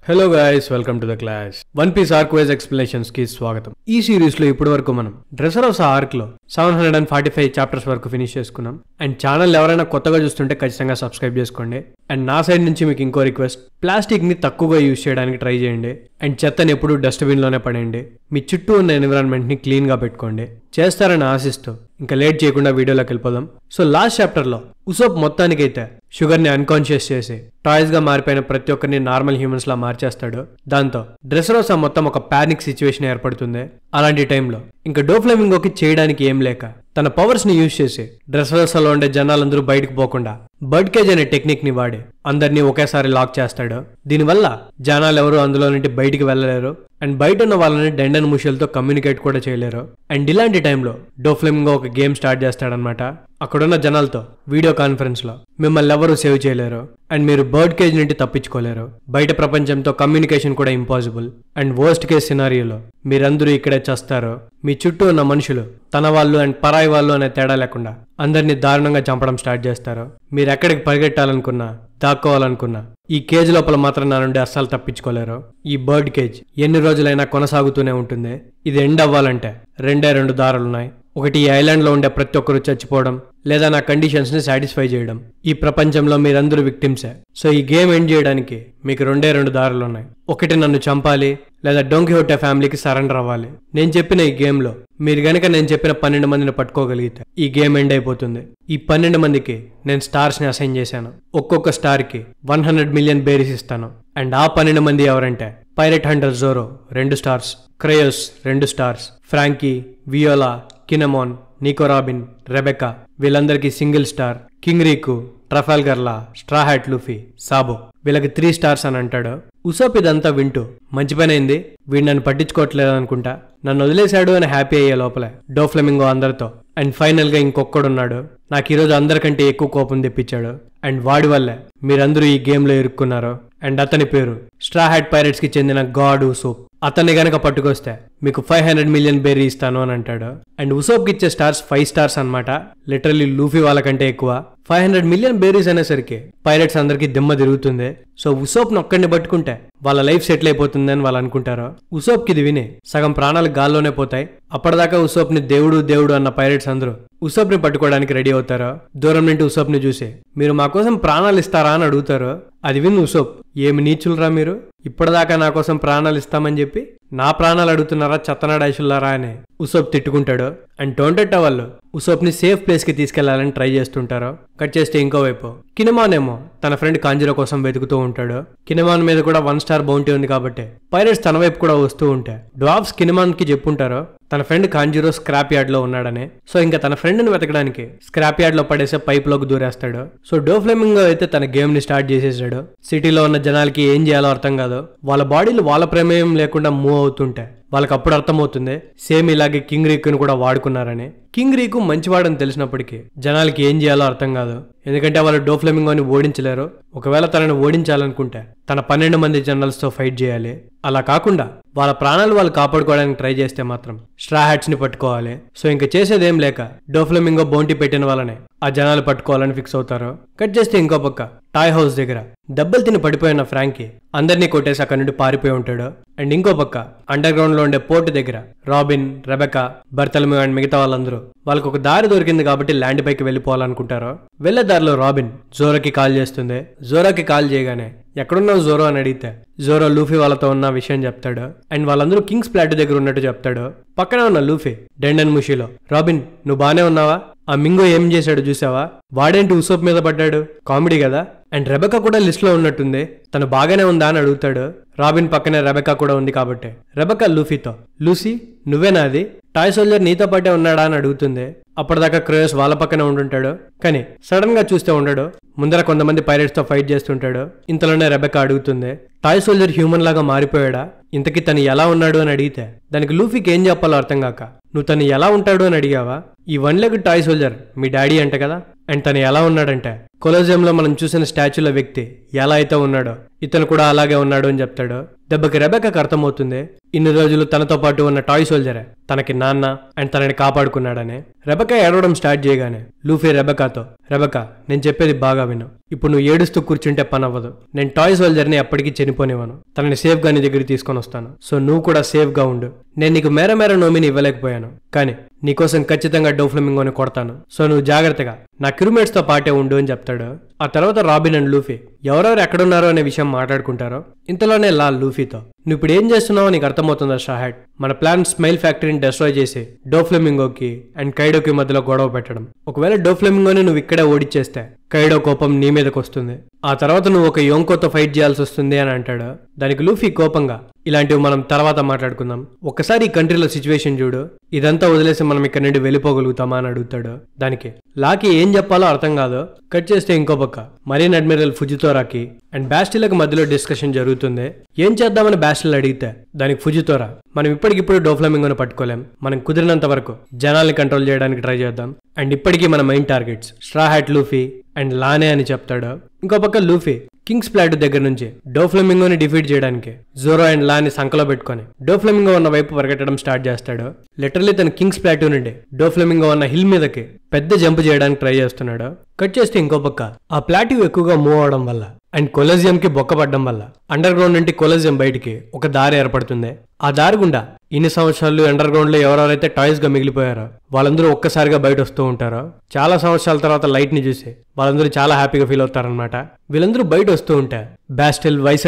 Hello guys, welcome to the class. One piece arc wise explanations కి స్వాగతం. ఈ series లో ఇప్పటి వరకు మనం డ్రెసరోసా ఆర్క్ లో 745 చాప్టర్స్ వరకు ఫినిష్ చేసుకున్నాం. అండ్ ఛానల్ ఎవరైనా కొత్తగా చూస్తుంటే ఖచ్చితంగా సబ్స్క్రైబ్ చేసుకోండి. అండ్ నా సైడ్ నుంచి మీకు ఇంకో రిక్వెస్ట్, ప్లాస్టిక్ ని తక్కువగా యూజ్ చేయడానికి ట్రై చేయండి. అండ్ చెత్తని ఎప్పుడు డస్ట్బిన్ లోనే పడేయండి. మీ చుట్టూ ఉన్న ఎన్విరాన్మెంట్ ని క్లీన్ గా పెట్టుకోండి. చేస్తారని ఆశిస్తూ ఇంకా లేట్ చేయకుండా వీడియోలోకి వెళ్ళిపోదాం. సో లాస్ట్ చాప్టర్ లో ఉసోప్ మొత్తానికైతే షుగర్ ని అన్కాన్షియస్ చేసి టాయ్స్ గా మారిపోయిన ప్రతి ఒక్కరిని నార్మల్ హ్యూమన్స్ లా మార్చేస్తాడు. దాంతో డ్రెసరోసా మొత్తం ఒక పానిక్ సిచ్యువేషన్ ఏర్పడుతుంది. అలాంటి టైంలో ఇంకా డోఫ్లెమింగోకి చేయడానికి ఏం లేక తన పవర్స్ ని యూజ్ చేసి డ్రెసరోసాలో ఉండే జనాలందరూ బయటకు పోకుండా బర్డ్ కేజ్ అనే టెక్నిక్ ని వాడి అందరినీ ఒకేసారి లాక్ చేస్తాడు. దీనివల్ల జనాలు ఎవరు అందులో నుండి బయటికి వెళ్ళలేరు. అండ్ బయట ఉన్న వాళ్ళని డెండన్ ముషియల్తో కమ్యూనికేట్ కూడా చేయలేరు. అండ్ ఇలాంటి టైంలో డోఫ్లెమింగో ఒక గేమ్ స్టార్ట్ చేస్తాడనమాట. అక్కడున్న జనాలతో వీడియో కాన్ఫరెన్స్ లో మిమ్మల్ని ఎవరు సేవ్ చేయలేరు అండ్ మీరు బర్డ్ కేజ్ నుండి తప్పించుకోలేరు. బయట ప్రపంచంతో కమ్యూనికేషన్ కూడా ఇంపాసిబుల్. అండ్ వర్స్ట్ కేస్ సినారియోలో మీరందరూ ఇక్కడే చేస్తారు. మీ చుట్టూ ఉన్న మనుషులు తన వాళ్ళు అండ్ పరాయి వాళ్ళు అనే తేడా లేకుండా అందరినీ దారుణంగా చంపడం స్టార్ట్ చేస్తారు. మీరు ఎక్కడికి పరిగెట్టాలనుకున్నా, దాక్కోవాలనుకున్నా ఈ కేజ్ లోపల మాత్రం నా నుండి అస్సలు తప్పించుకోలేరు. ఈ బర్డ్ కేజ్ ఎన్ని రోజులైనా కొనసాగుతూనే ఉంటుంది. ఇది ఎండ్ అవ్వాలంటే రెండు దారులున్నాయి. ఒకటి, ఈ ఐలాండ్ లో ఉండే ప్రతి ఒక్కరు చచ్చిపోవడం, లేదా నా కండిషన్స్ ని సాటిస్ఫై చేయడం. ఈ ప్రపంచంలో మీరందరూ విక్టిమ్సే. సో ఈ గేమ్ ఎండ్ చేయడానికి మీకు రెండు దారులున్నాయి. ఒకటి, నన్ను చంపాలి, లేదా డొన్ కిహోటే ఫ్యామిలీకి సరెండర్ అవ్వాలి. నేను చెప్పిన ఈ గేమ్ లో మీరు గనక నేను చెప్పిన 12 మందిని పట్టుకోగలిగితే ఈ గేమ్ ఎండ్ అయిపోతుంది. ఈ 12 మందికి నేను స్టార్స్ ని అసైన్ చేశాను. ఒక్కొక్క స్టార్ కి 100 మిలియన్ బేరీస్ ఇస్తాను. అండ్ ఆ 12 మంది ఎవరంటే pirate hunter Zoro 2 stars, Kyros 2 stars, Franky, Viola, Kinemon, Nico Robin, Rebecca వీళ్ళందరికీ single star, king Riku, Trafalgar Law, straw hat Luffy, Sabo వీళ్ళకి 3 స్టార్స్ అని అంటాడు. ఉసోప్ ఇదంతా వింటూ మంచి పని అయింది, వీడు నన్ను పట్టించుకోవట్లేదు అనుకుంటా, నన్ను వదిలేశాడు అని హ్యాపీ అయ్యే లోపలే డోఫ్లెమింగో అందరితో అండ్ ఫైనల్ గా ఇంకొక్కడున్నాడు నాకు ఈరోజు అందరికంటే ఎక్కువ కోపం తెప్పించాడు అండ్ వాడి వల్లే మీరందరూ ఈ గేమ్ లో ఇరుక్కున్నారు. అండ్ అతని పేరు స్ట్రా హ్యాట్ పైరెట్స్ కి చెందిన గాడ్ ఉసోప్. అతన్ని గనక పట్టుకొస్తే మీకు 500 మిలియన్ బేరీ ఇస్తాను అని అంటాడు. అండ్ ఉసోప్ కి ఇచ్చే స్టార్స్ 5 స్టార్స్ అనమాట. లిటరల్లీ లూఫీ వాళ్ళకంటే ఎక్కువ. 500 మిలియన్ బేరీస్ అనేసరికి పైరెట్స్ అందరికి దిమ్మ తిరుగుతుంది. సో ఉసోప్ ని ఒక్కడిని పట్టుకుంటే వాళ్ళ లైఫ్ సెటిల్ అయిపోతుంది అని వాళ్ళు అనుకుంటారు. ఉసోప్ కి ఇది విని సగం ప్రాణాలు గాల్లోనే పోతాయి. అప్పటిదాకా ఉసోప్ ని దేవుడు దేవుడు అన్న పైరెట్స్ అందరూ ఉసోప్ ని పట్టుకోవడానికి రెడీ అవుతారు. దూరం నుండి ఉసోప్ ని చూసి మీరు మా కోసం ప్రాణాలు ఇస్తారా అని అడుగుతారు. అది విని ఉసోప్, ఏమి నీచులరా మీరు, ఇప్పటిదాకా నా కోసం ప్రాణాలు ఇస్తామని చెప్పి నా ప్రాణాలు అడుగుతున్నారా చెత్తనాడాయిషుల్లారా అని ఉసోప్ తిట్టుకుంటాడు. అండ్ టోంటెట్టా వాళ్ళు ఉసోప్ ని సేఫ్ ప్లేస్ కి తీసుకెళ్లాలని ట్రై చేస్తుంటారు. కట్ చేస్తే ఇంకోవైపు కినెమాన్ ఏమో తన ఫ్రెండ్ కాంజిరో కోసం వెతుకుతూ ఉంటాడు. కినెమాన్ మీద కూడా 1 స్టార్ బౌంటీ ఉంది కాబట్టి పైరెట్స్ తన వైపు కూడా వస్తూ ఉంటే డ్వార్ఫ్స్ కినెమాన్ కి చెప్పుంటారు తన ఫ్రెండ్ కాంజిరో స్క్రాప్ యార్డ్ లో ఉన్నాడని. సో ఇంకా తన ఫ్రెండ్ ని వెతకడానికి స్క్రాప్ యార్డ్ లో పడేసే పైప్ లోకి దూరేస్తాడు. సో డోఫ్లెమింగో అయితే తన గేమ్ ని స్టార్ట్ చేసేసాడు. సిటీలో ఉన్న జనాలకి ఏం చేయాలో అర్థం కాదు. వాళ్ళ బాడీలు వాళ్ళ ప్రమేయం లేకుండా మూవ్ అవుతుంటే వాళ్ళకి అప్పుడు అర్థమవుతుంది సేమ్ ఇలాగే కింగ్ రీకుని కూడా వాడుకున్నారని. కింగ్ రీకు మంచివాడని తెలిసినప్పటికీ జనాలకి ఏం చేయాలో అర్థం కాదు. ఎందుకంటే వాళ్ళు డోఫ్లెమింగోని ఓడించలేరు. ఒకవేళ తనని ఓడించాలనుకుంటే తన 12 మంది జనరల్స్ తో ఫైట్ చేయాలి. అలా కాకుండా వాళ్ళ ప్రాణాలు వాళ్ళు కాపాడుకోవడానికి ట్రై చేస్తే మాత్రం స్ట్రా హ్యాట్స్ ని పట్టుకోవాలి. సో ఇంకా చేసేదేం లేక డోఫ్లెమింగో బౌంటీ పెట్టిన వాళ్ళనే ఆ జనాలు పట్టుకోవాలని ఫిక్స్ అవుతారు. కట్ చేస్తే ఇంకో పక్క టాయ్ హౌస్ దగ్గర దెబ్బలు తిని పడిపోయిన ఫ్రాంకీ అందరినీ కొట్టేసి అక్కడి నుండి పారిపోయి ఉంటాడు. అండ్ ఇంకో పక్క అండర్ గ్రౌండ్ లో ఉండే పోర్ట్ దగ్గర రాబిన్, రెబెకా, బర్తలమ్యూ అండ్ మిగతా వాళ్ళందరూ వాళ్ళకు ఒక దారి దొరికింది కాబట్టి ల్యాండ్ పైకి వెళ్ళిపోవాలనుకుంటారు. వెళ్లే దారిలో రాబిన్ జోరోకి కాల్ చేస్తుంది. జోరోకి కాల్ చేయగానే ఎక్కడున్నావు జోరో అని అడిగితే జోరో లూఫీ వాళ్ళతో ఉన్న విషయం చెప్తాడు. అండ్ వాళ్ళందరూ కింగ్స్ ప్లాట్ దగ్గర ఉన్నట్టు చెప్తాడు. పక్కనే ఉన్న లూఫీ డెండన్ ముషిలో, రాబిన్ నువ్వు బానే ఉన్నావా, ఆ మింగో ఏం చేశాడు చూసావా, వాడేంటి ఉసోప్ మీద పడ్డాడు, కామెడీ కదా. అండ్ రెబెకా కూడా లిస్ట్ లో ఉన్నట్టుంది, తను బాగానే ఉందా అని అడుగుతాడు. రాబిన్ పక్కనే రెబెకా కూడా ఉంది కాబట్టి రెబెకా లూఫీతో, లూసీ నువ్వేనా అది, టాయ్ సోల్జర్ నీతో పాటే ఉన్నాడా అని అడుగుతుంది. అప్పటిదాకా క్రయోస్ వాళ్ళ పక్కనే ఉండుంటాడు కానీ సడన్ గా చూస్తే ఉండడు. ముందర కొంతమంది పైరెట్స్ తో ఫైట్ చేస్తుంటాడు. ఇంతలోనే రెబెకా అడుగుతుంది, టాయ్ సోల్జర్ హ్యూమన్ లాగా మారిపోయాడా, ఇంతకీ తను ఎలా ఉన్నాడు అని అడిగితే దానికి లూఫీకి ఏం చెప్పాలో అర్థం కాక, నువ్వు తను ఎలా ఉంటాడు అని అడిగావా, ఈ 1 లెగ్ టాయ్ సోల్జర్ మీ డాడీ అంట కదా. అండ్ తను ఎలా ఉన్నాడంటే కొలోజియంలో మనం చూసిన స్టాచ్యూల వ్యక్తి ఎలా అయితే ఉన్నాడో ఇతను కూడా అలాగే ఉన్నాడు అని చెప్తాడు. దెబ్బకి రెబెకాకి అర్థమవుతుంది ఇన్ని రోజులు తనతో పాటు ఉన్న టాయ్ సోల్జరే తనకి నాన్న అండ్ తనని కాపాడుకున్నాడని. రెబెకా ఏడవడం స్టార్ట్ చేయగానే లూఫీ రెబెకాతో, రెబెకా నేను చెప్పేది బాగా విను, ఇప్పుడు నువ్వు ఏడుస్తూ కూర్చుంటే పని అవ్వదు. నేను టాయ్ సోల్జర్ని ఎప్పటికీ చనిపోనివ్వను, తనని సేఫ్ గా నీ దగ్గరికి తీసుకొని వస్తాను. సో నువ్వు కూడా సేఫ్ గా ఉండు. నేను నీకు మేర నోమిని ఇవ్వలేకపోయాను, కానీ నీకోసం ఖచ్చితంగా డోఫ్లమింగోని కొడతాను. సో నువ్వు జాగ్రత్తగా నా క్రూమేట్స్ తో పాటే ఉండు అని చెప్తాడు. ఆ తర్వాత రాబిన్ అండ్ లూఫీ ఎవరెవరు ఎక్కడున్నారో అనే విషయం మాట్లాడుకుంటారో. ఇంతలోనే లాల్ లూఫీతో, నువ్వు ఇప్పుడు ఏం చేస్తున్నావో నీకు అర్థమవుతుందా షాహెడ్? మన ప్లాన్ స్మైల్ ఫ్యాక్టరీని డెస్ట్రాయ్ చేసి డోఫ్లమింగోకి అండ్ కైడోకి మధ్యలో గొడవ పెట్టడం. ఒకవేళ డోఫ్లమింగోని నువ్వు ఇక్కడే ఓడిచ్చేస్తే కైడో కోపం నీ మీదకి వస్తుంది. ఆ తర్వాత నువ్వు ఒక యోంకోతో ఫైట్ చేయాల్సి వస్తుంది అని అంటాడు. దానికి లూఫీ కోపంగా, ఇలాంటివి మనం తర్వాత మాట్లాడుకుందాం, ఒక్కసారి ఈ కంట్రీలో సిచ్యువేషన్ చూడు, ఇదంతా వదిలేసి మనం ఇక్కడ నుండి వెళ్ళిపోగలుగుతామా అని అడుగుతాడు. దానికి లాకి ఏం చెప్పాలో అర్థం కాదు. కట్ చేస్తే ఇంకో పక్క మరీన్ అడ్మిరల్ ఫుజితోరాకి అండ్ బాస్టిల్కి మధ్యలో డిస్కషన్ జరుగుతుంది. ఏం చేద్దామని బాస్టిల్ అడిగితే దానికి ఫుజితోరా, మనం ఇప్పటికిప్పుడు డోఫ్లమింగోని పట్టుకోలేం, మనం కుదిరినంత వరకు జనాల్ని కంట్రోల్ చేయడానికి ట్రై చేద్దాం. అండ్ ఇప్పటికీ మన main targets straw hat Luffy and లానే అని చెప్తాడు. ఇంకో పక్క లూఫీ కింగ్స్ ప్లాటూ దగ్గర నుంచి డోఫ్లమింగోని డిఫీట్ చేయడానికి జోరో అండ్ లాని సంకలో పెట్టుకుని డోఫ్లమింగో ఉన్న వైపు పరిగెట్టడం స్టార్ట్ చేస్తాడు. లిటరలీ తన కింగ్స్ ప్లాటూ నుండి డోఫ్లమింగో ఉన్న హిల్ మీదకి పెద్ద జంప్ చేయడానికి ట్రై చేస్తున్నాడు. కట్ చేస్తే ఇంకో పక్క ఆ ప్లాటూ ఎక్కువగా మూవ్ అవడం వల్ల అండ్ కొలజియం కి బొక్కపడడం వల్ల అండర్ గ్రౌండ్ నుండి కొలజియం బయటికి ఒక దారి ఏర్పడుతుంది. ఆ దారి గుండా ఇన్ని సంవత్సరాలు అండర్ గ్రౌండ్ లో ఎవరెవరైతే టాయ్స్ గా మిగిలిపోయారో వాళ్ళందరూ ఒక్కసారిగా బయట వస్తూ ఉంటారో. చాలా సంవత్సరాల తర్వాత లైట్ ని చూసి వాళ్ళందరూ చాలా హ్యాపీగా ఫీల్ అవుతారనమాట. వీళ్ళందరూ బయట వస్తూ ఉంటే బాస్టిల్ వైస్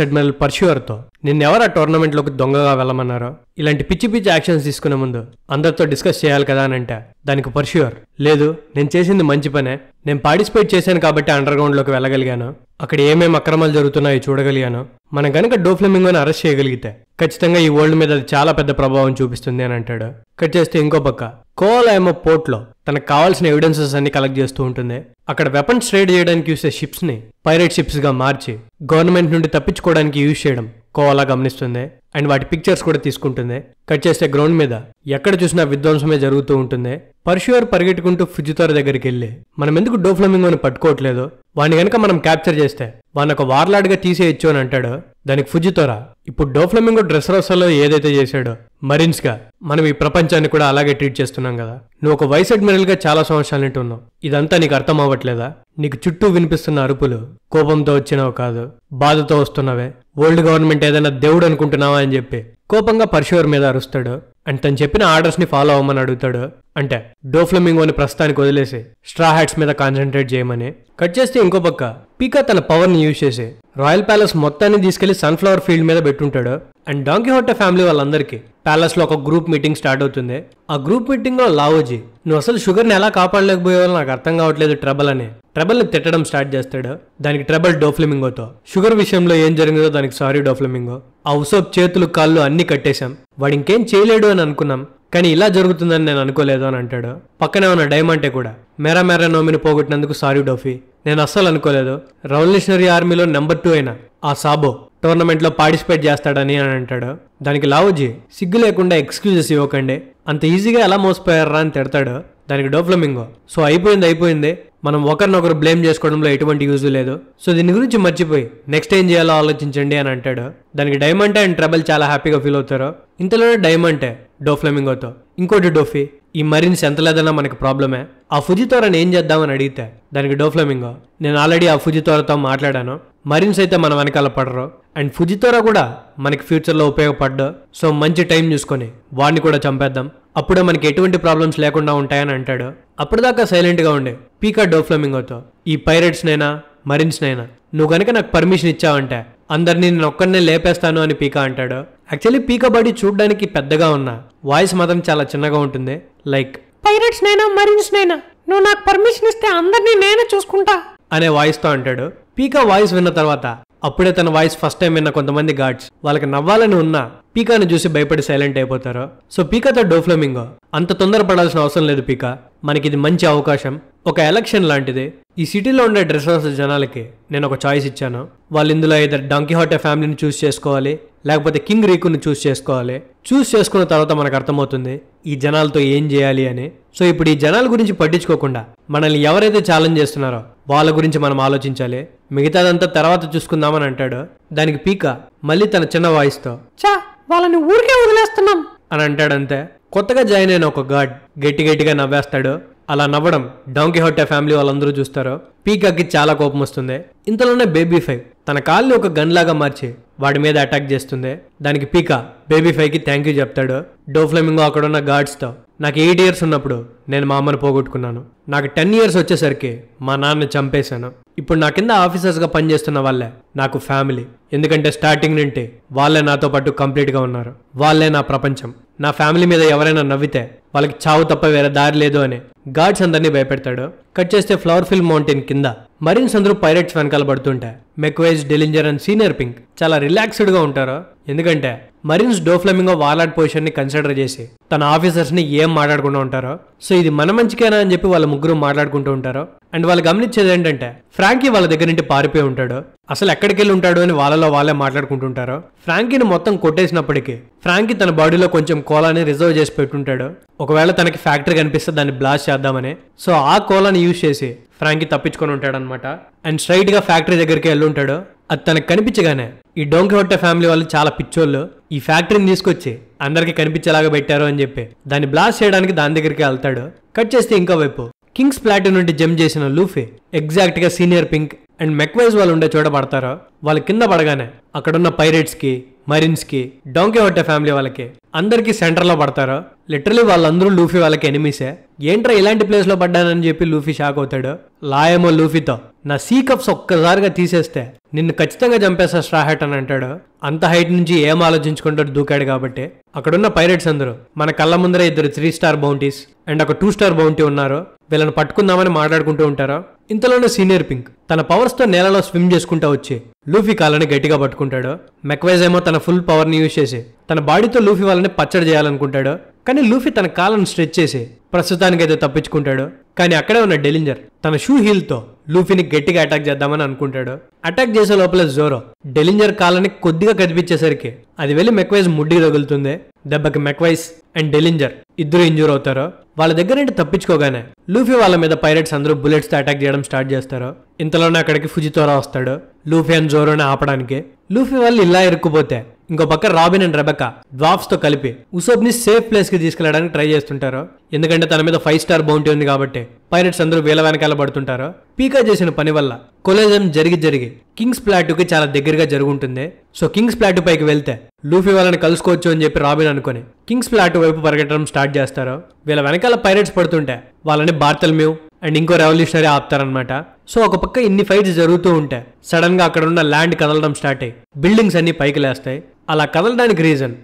అడ్మిరల్ పర్ష్యూర్ తో నిన్నెవరు ఆ టోర్నమెంట్ లోకి దొంగగా వెళ్ళమన్నారో, ఇలాంటి పిచ్చి పిచ్చి యాక్షన్స్ తీసుకునే ముందు అందరితో డిస్కస్ చేయాలి కదా అని అంటే దానికి పర్ష్యూర్, లేదు నేను చేసింది మంచి పనే, నేను పార్టిసిపేట్ చేశాను కాబట్టి అండర్ గ్రౌండ్ లోకి వెళ్ళగలిగాను, అక్కడ ఏమేమి అక్రమాలు జరుగుతున్నాయో చూడగలిగాను, మనం కనుక డోఫ్లమింగోని అరెస్ట్ చేయగలిగితే ఖచ్చితంగా ఈ వరల్డ్ మీద అది చాలా పెద్ద ప్రభావం చూపిస్తుంది అని అంటాడు. కట్ చేస్తే ఇంకో పక్క కోవాలా ఏమో పోర్ట్ లో తనకు కావాల్సిన ఎవిడెన్సెస్ అన్ని కలెక్ట్ చేస్తూ ఉంటుంది. అక్కడ వెపన్స్ ట్రేడ్ చేయడానికి యూసే షిప్స్ ని పైరేట్ షిప్స్ గా మార్చి గవర్నమెంట్ నుండి తప్పించుకోవడానికి యూజ్ చేయడం కోవాలా గమనిస్తుంది అండ్ వాటి పిక్చర్స్ కూడా తీసుకుంటుంది. కట్ చేస్తే గ్రౌండ్ మీద ఎక్కడ చూసినా విధ్వంసమే జరుగుతూ ఉంటుంది. పర్ష్యూర్ పరిగెట్టుకుంటూ ఫుజితోరా దగ్గరికి వెళ్ళి మనం ఎందుకు డోఫ్లమింగోని పట్టుకోవట్లేదు, వాడిని గనక మనం క్యాప్చర్ చేస్తే వాడిని ఒక వార్లాడ్ గా తీసేయచ్చు అని అంటాడు. దానికి ఫుజితోరా, ఇప్పుడు డోఫ్లమింగో డ్రెస్సరోసాలో ఏదైతే చేశాడో మరీన్స్ గా మనం ఈ ప్రపంచాన్ని కూడా అలాగే ట్రీట్ చేస్తున్నాం కదా. నువ్వు ఒక వైస్ అడ్మిరల్ గా చాలా సంవత్సరాల నుండి ఉన్నావు, ఇదంతా నీకు అర్థం అవ్వట్లేదా? నీకు చుట్టూ వినిపిస్తున్న అరుపులు కోపంతో వచ్చినవి కాదు, బాధతో వస్తున్నవే. వరల్డ్ గవర్నమెంట్ ఏదైనా దేవుడు అనుకుంటున్నావా అని చెప్పి కోపంగా పర్ష్యూర్ మీద అరుస్తాడు. అండ్ తను చెప్పిన ఆర్డర్స్ ని ఫాలో అవ్వమని అడుగుతాడు. అంటే డోఫ్లమింగోని ప్రస్తుతానికి వదిలేసి స్ట్రా హ్యాట్స్ మీద కాన్సన్ట్రేట్ చేయమని. కట్ చేస్తే ఇంకో పక్క పీకా తన పవర్ ని యూజ్ చేసి రాయల్ ప్యాలెస్ మొత్తాన్ని తీసుకెళ్లి సన్ఫ్లవర్ ఫీల్డ్ మీద పెట్టుంటాడు. అండ్ డాంకిహోటా ఫ్యామిలీ వాళ్ళందరికీ ప్యాలెస్ లో ఒక గ్రూప్ మీటింగ్ స్టార్ట్ అవుతుంది. ఆ గ్రూప్ మీటింగ్ లో లావోజీ, నువ్వు అసలు షుగర్ ని ఎలా కాపాడలేకపోయావో నాకు అర్థం కావట్లేదు ట్రబుల్ అని ట్రబుల్ ని తిట్టడం స్టార్ట్ చేస్తాడు. దానికి ట్రబుల్ డోఫ్లమింగోతో, షుగర్ విషయంలో ఏం జరిగిందో దానికి సారీ డోఫ్లమింగో, ఆ ఉసోప్ చేతులు కాళ్ళు అన్ని కట్టేశాం, వాడు ఇంకేం చేయలేడు అని అనుకున్నాం, కానీ ఇలా జరుగుతుందని నేను అనుకోలేదు అని అంటాడు. పక్కనే ఉన్న డైమంటే కూడా మేరా నోమిని పోగొట్టినందుకు సారీ డోఫీ, నేను అస్సలు అనుకోలేదు, రెవల్యూషనరీ ఆర్మీలో నెంబర్ 2 అయిన ఆ సాబో టోర్నమెంట్ లో పార్టిసిపేట్ చేస్తాడని అని అంటాడు. దానికి లావోజీ, సిగ్గు లేకుండా ఎక్స్క్యూజెస్ ఇవ్వకండి, అంత ఈజీగా ఎలా మోసపోయారా అని తిడతాడు. దానికి డోఫ్లమింగో, సో అయిపోయింది, మనం ఒకరినొకరు బ్లేమ్ చేసుకోవడంలో ఎటువంటి యూజ్ లేదు, సో దీని గురించి మర్చిపోయి నెక్స్ట్ ఏం చేయాలో ఆలోచించండి అని అంటాడు. దానికి డైమంటే అండ్ ట్రబుల్ చాలా హ్యాపీగా ఫీల్ అవుతారు. ఇంతలోనే డైమంటే డోఫ్లమింగోతో, ఇంకోటి డోఫీ, ఈ మరీన్స్ ఎంత లేదన్నా మనకి ప్రాబ్లమే, ఆ ఫుజితోరాని ఏం చేద్దామని అడిగితే దానికి డోఫ్లమింగో, నేను ఆల్రెడీ ఆ ఫుజితోరాతో మాట్లాడాను, మరీన్స్ అయితే మన వెనకాల పడరు అండ్ ఫుజితోరా కూడా మనకి ఫ్యూచర్ లో ఉపయోగపడ్డు, సో మంచి టైం చూసుకొని వాడిని కూడా చంపేద్దాం, అప్పుడే మనకి ఎటువంటి ప్రాబ్లమ్స్ లేకుండా ఉంటాయని అంటాడు. అప్పటిదాకా సైలెంట్ గా ఉండే పీకా డోఫ్లమింగోతో, ఈ పైరేట్స్ నైనా మరీన్స్ నైనా నువ్వు గనక నాకు పర్మిషన్ ఇచ్చావంటే అందరినీ నేను ఒక్కడనే లేపేస్తాను అని పీకా అంటాడు. యాక్చువల్లీ పీకా బాడీ చూడడానికి పెద్దగా ఉన్నా వాయిస్ మాత్రం చాలా చిన్నగా ఉంటుంది. లైక్ పైరేట్స్ నైనా మరీన్స్ నైనా నువ్వు నాకు పర్మిషన్ ఇస్తే అందరినీ నేనే చూసుకుంటా అనే వాయిస్ తో అంటాడు. పీకా వాయిస్ విన్న తర్వాత అప్పుడే తన వాయిస్ ఫస్ట్ టైం విన్న కొంతమంది గార్డ్స్ వాళ్ళకి నవ్వాలని ఉన్నా పీకాని చూసి భయపడి సైలెంట్ అయిపోతారు. సో పీకాతో డోఫ్లమింగో, అంత తొందరపడాల్సిన అవసరం లేదు పీకా, మనకి ఇది మంచి అవకాశం, ఒక ఎలక్షన్ లాంటిది, ఈ సిటీలో ఉండే డ్రెస్సర్స్ జనాలకి నేను ఒక చాయిస్ ఇచ్చాను, వాళ్ళు ఇందులో ఏదో డాంకిహోటా ఫ్యామిలీని చూస్ చేసుకోవాలి లేకపోతే కింగ్ రీకుని చూస్ చేసుకోవాలి, చూస్ చేసుకున్న తర్వాత మనకు అర్థమవుతుంది ఈ జనాలతో ఏం చేయాలి అని. సో ఇప్పుడు ఈ జనాల గురించి పట్టించుకోకుండా మనల్ని ఎవరైతే ఛాలెంజ్ చేస్తున్నారో వాళ్ళ గురించి మనం ఆలోచించాలి. మిగతాదంతా తర్వాత చూసుకుందామని అంటాడు. దానికి పీక మళ్ళీ తన చిన్న వాయిస్తో చా వాళ్ళని ఊరికే వదిలేస్తున్నాం అని అంటాడంతే. కొత్తగా జాయిన్ అయిన ఒక గార్డ్ గట్టిగా నవ్వేస్తాడు. అలా నవ్వడం డాన్ కిహోటే ఫ్యామిలీ వాళ్ళందరూ చూస్తారు. పీకాకి చాలా కోపం వస్తుంది. ఇంతలోనే బేబీ 5 తన కాల్ని ఒక గన్ లాగా మార్చి వాడి మీద అటాక్ చేస్తుంది. దానికి పీకా బేబీ 5కి థ్యాంక్ యూ చెప్తాడు. డోఫ్లెమింగో అక్కడున్న గార్డ్స్తో నాకు 8 years ఉన్నప్పుడు నేను మా అమ్మని పోగొట్టుకున్నాను. నాకు 10 years వచ్చేసరికి మా నాన్న చంపేశాను. ఇప్పుడు నా కింద ఆఫీసర్స్గా పనిచేస్తున్న వాళ్ళే నాకు ఫ్యామిలీ. ఎందుకంటే స్టార్టింగ్ నుండి వాళ్ళే నాతో పాటు కంప్లీట్గా ఉన్నారు. వాళ్ళే నా ప్రపంచం. నా ఫ్యామిలీ మీద ఎవరైనా నవ్వితే వాళ్ళకి చావు తప్ప వేరే దారి లేదు అని గార్డ్స్ అందరినీ భయపెడతాడు. కట్ చేస్తే ఫ్లవర్ ఫిల్ మౌంటైన్ కింద మరీన్స్ అందరూ పైరేట్స్ వెనకాల పడుతుంటే మెక్వైజ్, డెలింజర్ అండ్ సీనియర్ పింక్ చాలా రిలాక్స్డ్ గా ఉంటారు. ఎందుకంటే మరీన్స్ డోఫ్లెమింగో వార్లాడ్ పొజిషన్ ని కన్సిడర్ చేసి తన ఆఫీసర్స్ ని ఏం మాట్లాడుకుంటూ ఉంటారో. సో ఇది మన మంచికేనా అని చెప్పి వాళ్ళ ముగ్గురు మాట్లాడుకుంటూ ఉంటారు. అండ్ వాళ్ళు గమనించేది ఏంటంటే ఫ్రాంకీ వాళ్ళ దగ్గర నుండి పారిపోయి ఉంటాడు. అసలు ఎక్కడికి వెళ్ళి ఉంటాడు అని వాళ్ళలో వాళ్ళే మాట్లాడుకుంటుంటారు. ఫ్రాంకీని మొత్తం కొట్టేసినప్పటికీ ఫ్రాంకీ తన బాడీలో కొంచెం కోలాని రిజర్వ్ చేసి పెట్టుంటాడు. ఒకవేళ తనకి ఫ్యాక్టరీ కనిపిస్తే దాన్ని బ్లాస్ట్ చేద్దామని. సో ఆ కోలాని యూజ్ చేసి ఫ్రాంకీ తప్పించుకొని ఉంటాడనమాట. అండ్ స్ట్రైట్ గా ఫ్యాక్టరీ దగ్గరికి వెళ్ళి ఉంటాడు. అది తనకు కనిపించగానే ఈ డాన్ కిహోటే ఫ్యామిలీ వాళ్ళు చాలా పిచ్చోళ్ళు, ఈ ఫ్యాక్టరీని తీసుకొచ్చి అందరికి కనిపించేలాగా పెట్టారు అని చెప్పి దాన్ని బ్లాస్ట్ చేయడానికి దాని దగ్గరికి వెళ్తాడు. కట్ చేస్తే ఇంకో వైపు కింగ్స్ ప్లాటూ నుండి జంప్ చేసిన లూఫీ ఎగ్జాక్ట్ గా సీనియర్ పింక్ అండ్ మెక్వైజ్ వాళ్ళు ఉండే చోట పడతారో. వాళ్ళు కింద పడగానే అక్కడున్న పైరేట్స్ కి, మరీన్స్ కి, డాన్ కిహోటే ఫ్యామిలీ వాళ్ళకి అందరికి సెంటర్ లో పడతారు. లిటరలీ వాళ్ళందరూ లూఫీ వాళ్ళకి ఎనిమీసే. ఏంట్రా ఇలాంటి ప్లేస్ లో పడ్డానని చెప్పి లూఫీ షాక్ అవుతాడు. లాయేమో లూఫీతో నా సీ కప్స్ ఒక్కసారిగా తీసేస్తే నిన్ను ఖచ్చితంగా చంపేస్తా స్ట్రా హ్యాట్ అని అంటాడు. అంత హైట్ నుంచి ఏం ఆలోచించుకుంటాడు దూకాడు కాబట్టి. అక్కడున్న పైరేట్స్ అందరూ మన కళ్ళ ముందర 2 3 star బౌంటీస్ అండ్ ఒక 2 star బౌంటీ ఉన్నారు. వీళ్ళని పట్టుకుందామని మాట్లాడుకుంటూ ఉంటారు. ఇంతలోనే సీనియర్ పింక్ తన పవర్స్ తో నేలలో స్విమ్ చేసుకుంటూ వచ్చి లూఫీ కాళ్ళని గట్టిగా పట్టుకుంటాడు. మెక్వైజ్ ఏమో తన ఫుల్ పవర్ ని యూజ్ చేసి తన బాడీతో లూఫీ వాళ్ళని పచ్చడి చేయాలనుకుంటాడు. కానీ లూఫీ తన కాళ్ళను స్ట్రెచ్ చేసి ప్రస్తుతానికైతే తప్పించుకుంటాడు. కానీ అక్కడే ఉన్న డెలింజర్ తన షూ హీల్ తో లూఫీని గట్టిగా అటాక్ చేద్దామని అనుకుంటాడు. అటాక్ చేసే లోపల జోరో డెలింజర్ కాళ్ళని కొద్దిగా కదిపించేసరికి అది వెళ్లి మెక్వైజ్ ముడ్డికి తగులుతుంది. దెబ్బకి మెక్వైజ్ అండ్ డెలింజర్ ఇద్దరు ఇంజూర్ అవుతారు. వాళ్ళ దగ్గర నుండి తప్పించుకోగానే లూఫీ వాళ్ళ మీద పైరేట్స్ అందరూ బుల్లెట్స్ తో అటాక్ చేయడం స్టార్ట్ చేస్తారు. ఇంతలోనే అక్కడికి ఫుజితోరా వస్తాడు లూఫీ అండ్ జోరోని ఆపడానికి. లూఫీ వాళ్ళు ఇలా ఇరుక్కుపోతే ఇంకో పక్క రాబిన్ అండ్ రెబెకా డ్వార్ఫ్స్ తో కలిపి ఉసోప్ ని సేఫ్ ప్లేస్ కి తీసుకెళ్లడానికి ట్రై చేస్తుంటారు. ఎందుకంటే తన మీద 5 star బౌంటీ ఉంది కాబట్టి పైరేట్స్ అందరూ వీళ్ళ వెనకాల పడుతుంటారు. పీకా చేసిన పని వల్ల కొలేజం జరిగి కింగ్స్ ప్లాటూకి చాలా దగ్గరగా జరుగుంటుంది. సో కింగ్స్ ప్లాటూ పైకి వెళ్తే లూఫీ వాళ్ళని కలుసుకోవచ్చు అని చెప్పి రాబిన్ అనుకుని కింగ్స్ ప్లాటూ వైపు పరిగెట్టడం స్టార్ట్ చేస్తారు. వీళ్ళ వెనకాల పైరేట్స్ పడుతుంటే వాళ్ళని బార్తల్మ్యూ అండ్ ఇంకో రెవల్యూషనరీ ఆపుతారనమాట. సో ఒక పక్క ఇన్ని ఫైట్స్ జరుగుతూ ఉంటే సడన్ గా అక్కడ ఉన్న ల్యాండ్ కదలడం స్టార్ట్ అయ్యి బిల్డింగ్స్ అన్ని పైకి లేస్తాయి. అలా కదలడానికి రీజన్